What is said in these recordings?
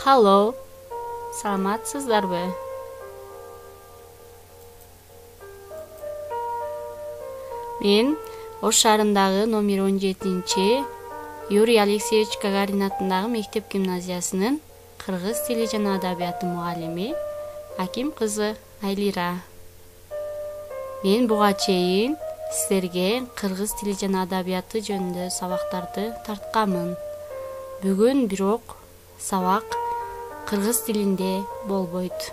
Halo, саламатсыздарбы? Мен Ош шаарындагы номер 17 Юрий Алексеевич Гагарин атындагы мектеп гимназиясынын кыргыз тили жана адабияты мугалими Аким кызы Айлира. Мен буга чейин силерге кыргыз тили жана адабияты жөнүндө сабактарды тартканмын. Бүгүн бирок сабак кыргыз тилинде болбойт.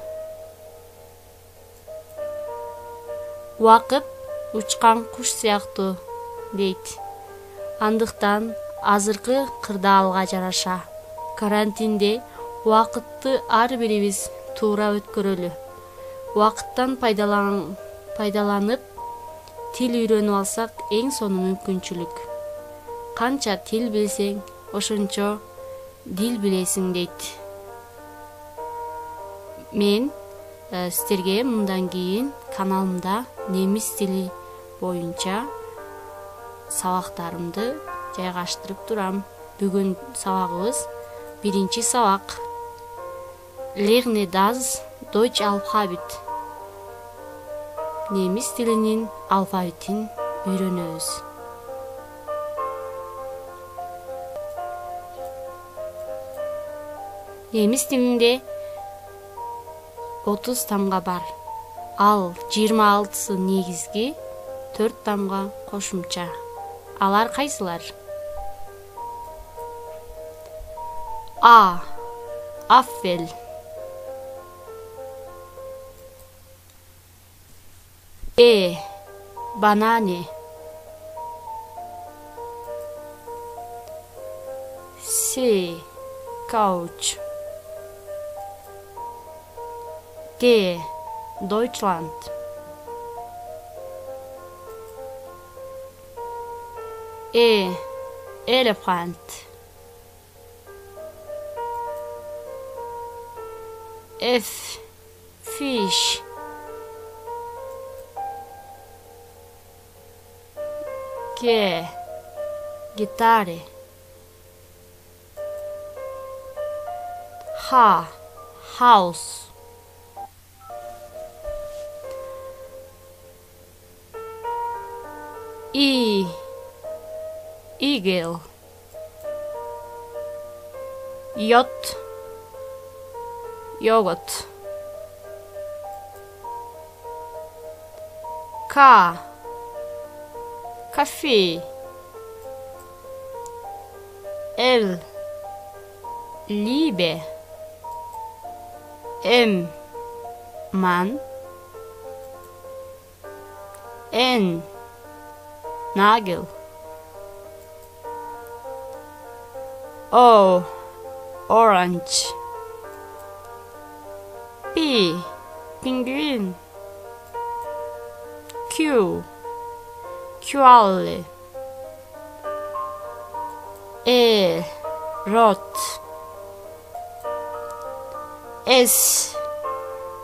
Убакыт учкан куш сыяктуу дейт. Андыктан азыркы кырдаалга жараша карантинде убакытты ар бирибиз туура өткөрөлү. Убакыттан пайдаланып тил үйрөнүп алсак эң сонун мүмкүнчүлүк. Канча тил билсең, ошончо дил билесиң дейт. Мен силерге мындан кийин каналымда немис тили боюнча сабактарымды жайгаштырып турам. Бүгүн сабагыбыз биринчи сабак. Lerne das Deutsch Alphabet. Немис тилинин алфавитин үйрөнөбүз. Немис тилинде 30 тамга бар. Ал 26сы негизги, 4 тамга кошумча. Алар кайсылар? A. Apfel. E. Banane. C. Couch. G. Deutschland. E. Elephant. F. Fish. G. Guitar. H. House. E. Eagle. Yacht. Yogurt. K. Coffee. L. Liebe. M. Man. N. Nagel. O. Orange. P. Penguin. Q. Koala. E. Rot. S.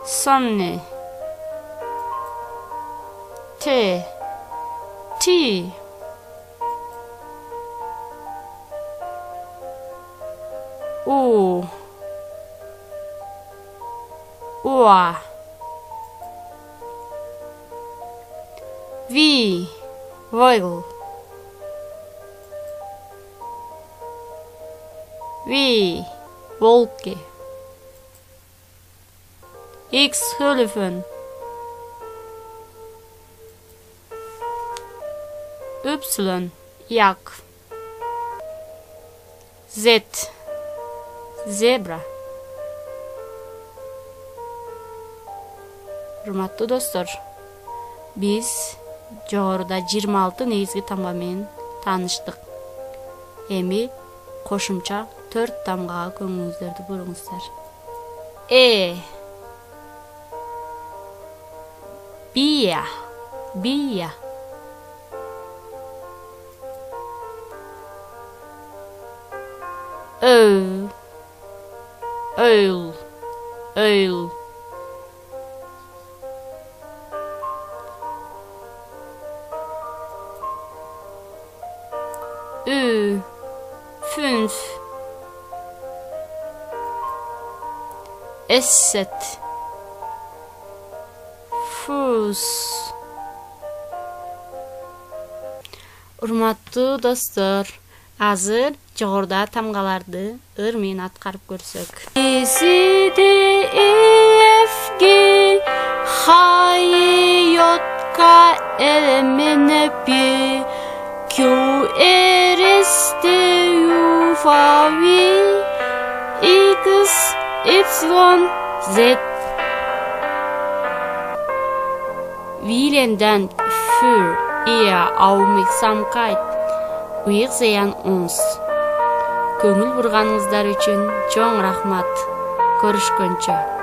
Sunny. T. T. U. Ua. V. Vogel. V. Wolke. X. Hülfen. Y. Yak. Z. Zebra. Урматтуу достор, биз жогоруда 26 негизги тамга менен тааныштык. Эми кошумча 4 тамгага көңүлүңүздөрдү буруңуздар. Bia. Bia. O. Oil. Oil. Ü. Fünf. Esset. Fus. Urmatlı dostlar, azır jogorda tamgalardı örmen atkarıp görsök. C, D, E, F, G, H, I, J, K, L, M, N, P, Q, R, S, T, U, V, X, Y, Z. Wilenden für ihr Aufmerksamkeit wir sehen uns. Көңіл бұрғаныңыздар үшін чоң рахмат. Көрішкөнчө.